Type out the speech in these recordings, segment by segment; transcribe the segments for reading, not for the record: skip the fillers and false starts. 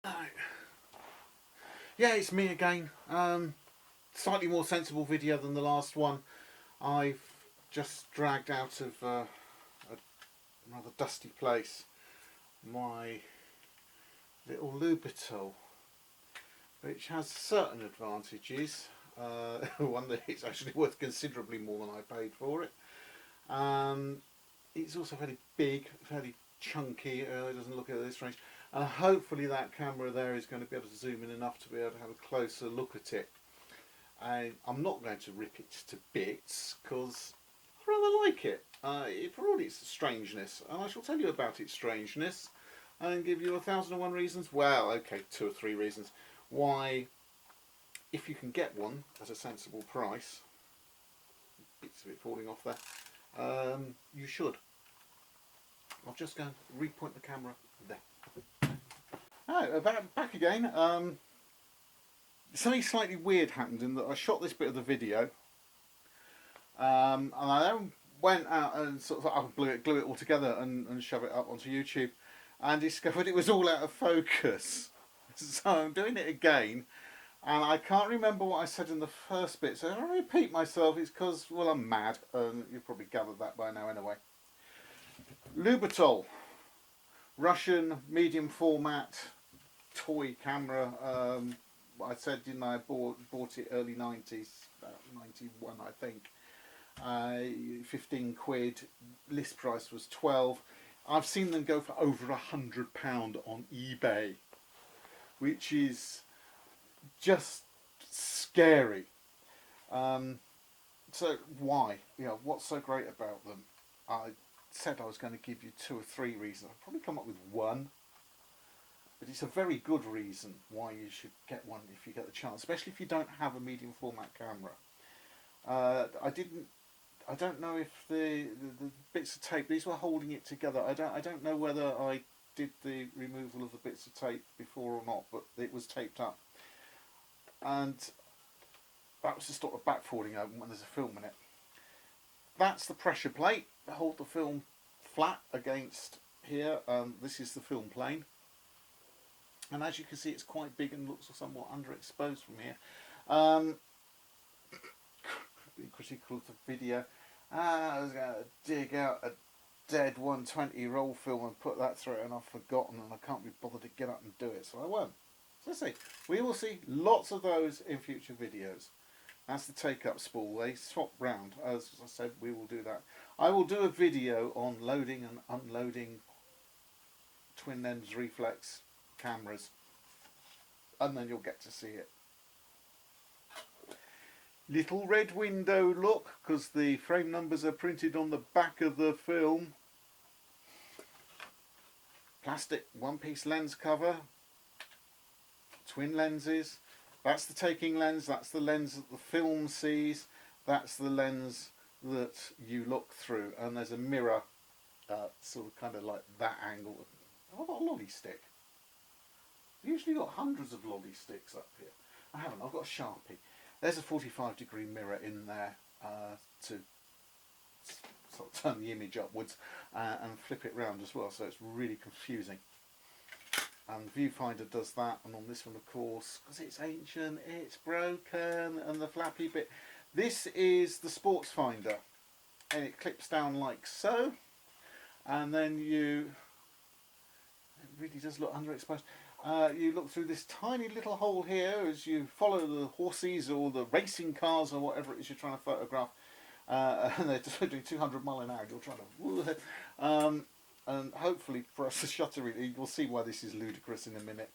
Right. Yeah, it's me again. Slightly more sensible video than the last one. I've just dragged out of a rather dusty place my little Lubitel, which has certain advantages. One that it's actually worth considerably more than I paid for it. It's also fairly big, fairly chunky. It doesn't look at this range. Hopefully that camera there is going to be able to zoom in enough to be able to have a closer look at it. I'm not going to rip it to bits because I rather like it. For all its strangeness, and I shall tell you about its strangeness and give you 1,001 reasons. Well, okay, 2 or 3 reasons why, if you can get one at a sensible price, bits of it falling off there, you should. I'll just go and repoint the camera there. Oh, back again. Something slightly weird happened in that I shot this bit of the video, and I then went out and sort of glue it all together and shove it up onto YouTube, and discovered it was all out of focus. So I'm doing it again, and I can't remember what I said in the first bit. So if I repeat myself, it's because, well, I'm mad, and you've probably gathered that by now anyway. Lubitel, Russian medium format toy camera. I said, didn't I, bought it early 90s, about 91 I think. 15 quid, list price was 12. I've seen them go for over £100 on eBay, which is just scary. So why? What's so great about them? I said I was going to give you 2 or 3 reasons. I've probably come up with one. But it's a very good reason why you should get one if you get the chance, especially if you don't have a medium format camera. I don't know if the bits of tape, these were holding it together. I don't know whether I did the removal of the bits of tape before or not, but it was taped up. And that was to stop the back falling open when there's a film in it. That's the pressure plate to hold the film flat against here. This is the film plane. And as you can see, it's quite big and looks somewhat underexposed from here. Being critical of the video, I was going to dig out a dead 120 roll film and put that through it, and I've forgotten, and I can't be bothered to get up and do it, so I won't. So let's see. We will see lots of those in future videos. That's the take-up spool. They swap round. As I said, we will do that. I will do a video on loading and unloading twin lens reflex cameras, and then you'll get to see it. Little red window look, because the frame numbers are printed on the back of the film. Plastic one-piece lens cover, twin lenses. That's the taking lens, that's the lens that the film sees, that's the lens that you look through, and there's a mirror sort of kind of like that angle. I've got a lolly stick. I've usually got hundreds of lolly sticks up here. I haven't, I've got a Sharpie. There's a 45-degree mirror in there to sort of turn the image upwards and flip it round as well, so it's really confusing. And viewfinder does that, and on this one, of course, because it's ancient, it's broken, and the flappy bit. This is the sports finder, and it clips down like so, and then it really does look underexposed. You look through this tiny little hole here as you follow the horses or the racing cars or whatever it is you're trying to photograph, and they're just doing 200 miles an hour. You're trying to, and hopefully for us to shutter it, you'll see why this is ludicrous in a minute.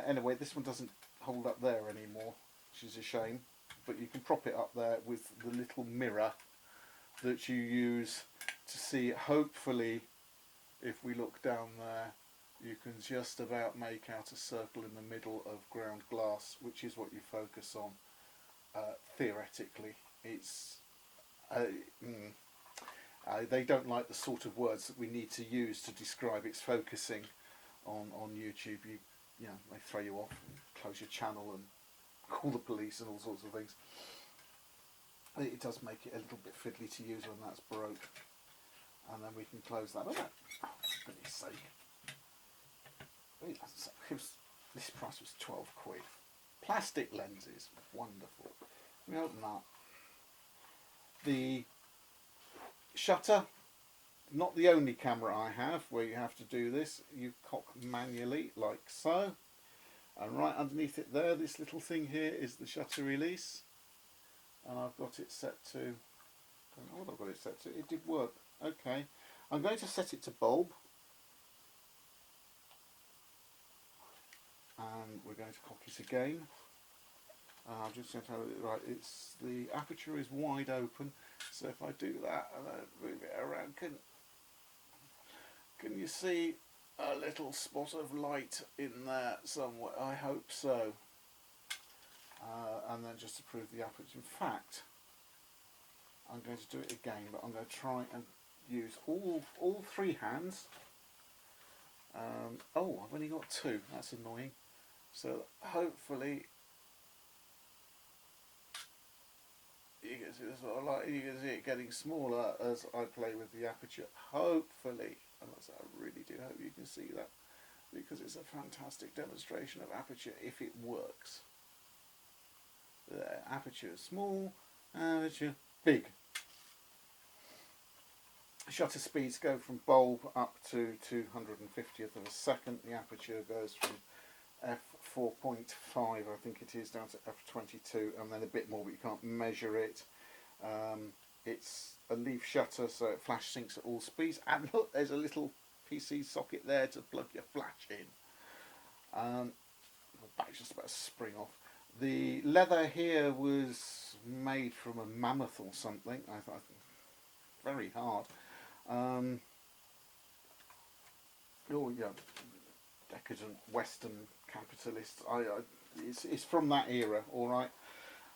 Anyway, this one doesn't hold up there anymore, which is a shame, but you can prop it up there with the little mirror that you use to see it. Hopefully, if we look down there, you can just about make out a circle in the middle of ground glass, which is what you focus on. Theoretically, it's they don't like the sort of words that we need to use to describe its focusing on YouTube. You know, they throw you off, and close your channel, and call the police and all sorts of things. It does make it a little bit fiddly to use when that's broke, and then we can close that. Oh, for goodness sake. This price was 12 quid. Plastic lenses, wonderful. We open that. The shutter, not the only camera I have where you have to do this. You cock manually like so. And right underneath it there, this little thing here is the shutter release. And I've got it set to, I don't know what I've got it set to. It did work. Okay. I'm going to set it to bulb. And we're going to cock it again. I'm just going to have it right. It's the aperture is wide open, so if I do that and I move it around, can you see a little spot of light in there somewhere? I hope so. And then just to prove the aperture. In fact, I'm going to do it again, but I'm going to try and use all three hands. Oh, I've only got two. That's annoying. So hopefully you can see this sort of light. You can see it getting smaller as I play with the aperture. Hopefully, and I really do hope you can see that, because it's a fantastic demonstration of aperture if it works. There, aperture small, aperture big. Shutter speeds go from bulb up to 250th of a second. The aperture goes from f4.5, I think it is, down to f22, and then a bit more, but you can't measure it. It's a leaf shutter, so it flash syncs at all speeds. And look, there's a little PC socket there to plug your flash in. The back's just about to spring off. The leather here was made from a mammoth or something. I thought very hard. Oh yeah, decadent Western capitalists. It's from that era, all right.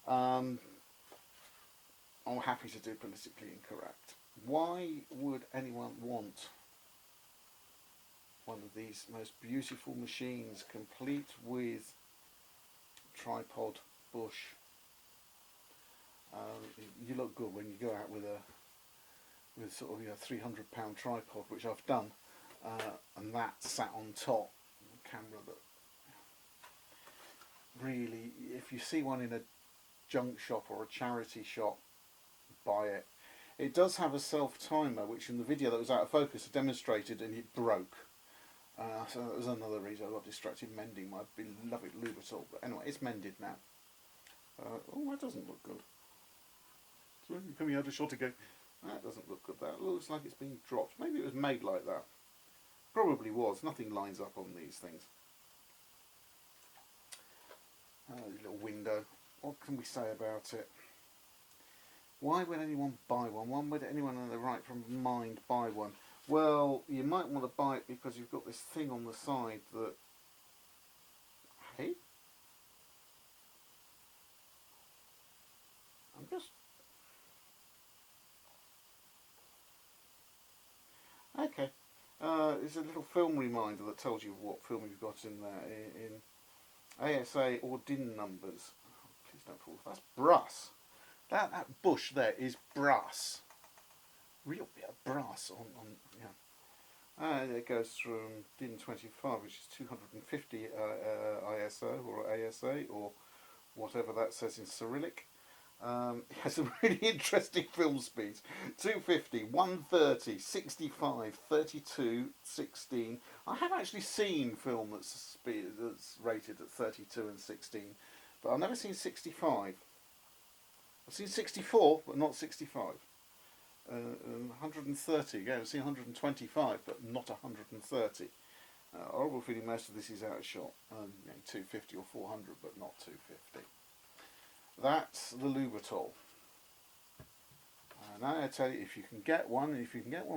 I'm happy to do politically incorrect. Why would anyone want one of these most beautiful machines, complete with tripod, bush? You look good when you go out with sort of £300 tripod, which I've done, and that sat on top. A camera that really, if you see one in a junk shop or a charity shop, buy it. It does have a self timer, which in the video that was out of focus I demonstrated, and it broke. So that was another reason I got distracted mending my beloved Lubitel. But anyway, it's mended now. Oh, that doesn't look good. So coming out a shot ago. That doesn't look good. That looks like it's been dropped. Maybe it was made like that. Probably was. Nothing lines up on these things. Little window. What can we say about it? Why would anyone buy one? Why would anyone in their right from mind buy one? Well, you might want to buy it because you've got this thing on the side that... Hey? I'm just... Okay. It's a little film reminder that tells you what film you've got in there in ASA or DIN numbers. Oh, please don't fall. That's brass. That bush there is brass. Real bit of brass on yeah. It goes from DIN 25, which is 250 ISO or ASA or whatever that says in Cyrillic. It has some really interesting film speeds. 250, 130, 65, 32, 16. I have actually seen film that's rated at 32 and 16, but I've never seen 65. I've seen 64, but not 65. 130, again, I've seen 125, but not 130. Horrible feeling most of this is out of shot. 250 or 400, but not 250. That's the Lubitel. Now I tell you, if you can get one,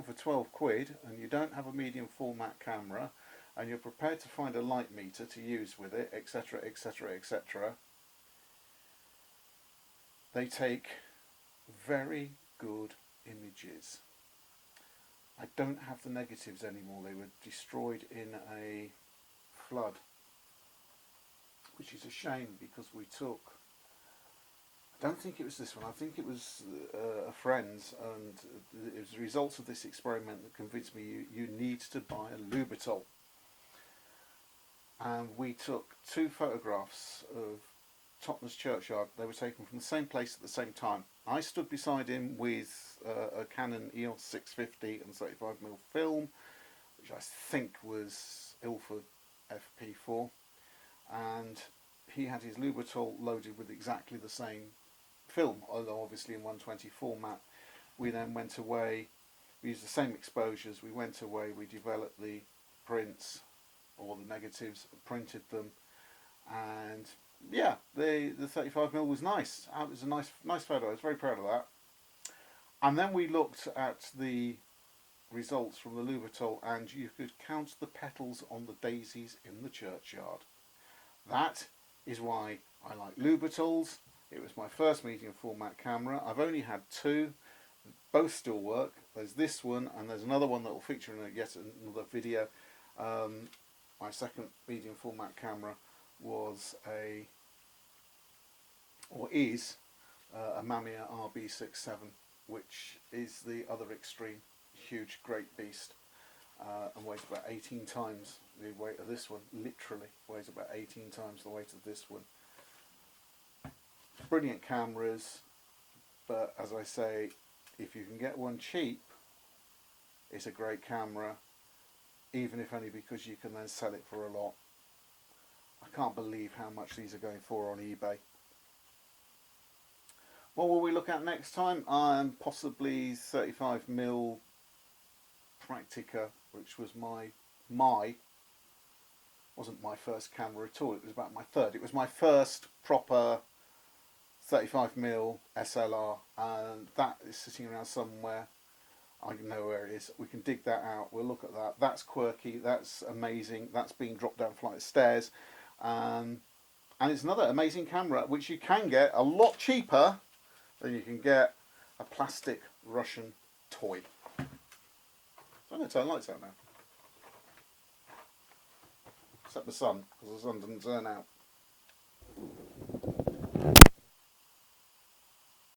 for 12 quid, and you don't have a medium format camera, and you're prepared to find a light meter to use with it, etc., etc., etc., they take very good images. I don't have the negatives anymore. They were destroyed in a flood, which is a shame because we took... I don't think it was this one. I think it was a friend's, and it was the results of this experiment that convinced me you need to buy a Lubitel. and we took 2 photographs of Totnes churchyard. They were taken from the same place at the same time. I stood beside him with a Canon EOS 650 and 35mm film, which I think was Ilford FP4, and he had his Lubitel loaded with exactly the same film, although obviously in 120 format. We then went away, we used the same exposures, we went away, we developed the prints or the negatives, printed them, and yeah, the 35mm was nice. It was a nice photo. I was very proud of that. And then we looked at the results from the Lubitel, and you could count the petals on the daisies in the churchyard. That is why I like Lubitels. It was my first medium format camera. I've only had 2. Both still work. There's this one, and there's another one that will feature in yet another video. My second medium format camera was is a Mamiya RB67, which is the other extreme, huge, great beast, and weighs about 18 times the weight of this one. Literally weighs about 18 times the weight of this one. Brilliant cameras, but as I say, if you can get one cheap, it's a great camera, even if only because you can then sell it for a lot. I can't believe how much these are going for on eBay. What will we look at next time? Possibly 35mm Praktica, which was wasn't my first camera at all. It was about my third. It was my first proper 35mm SLR, and that is sitting around somewhere. I know where it is. We can dig that out. We'll look at that. That's quirky. That's amazing. That's being dropped down a flight of stairs. And it's another amazing camera, which you can get a lot cheaper than you can get a plastic Russian toy. So I'm going to turn the lights out now. Except the sun, because the sun didn't turn out.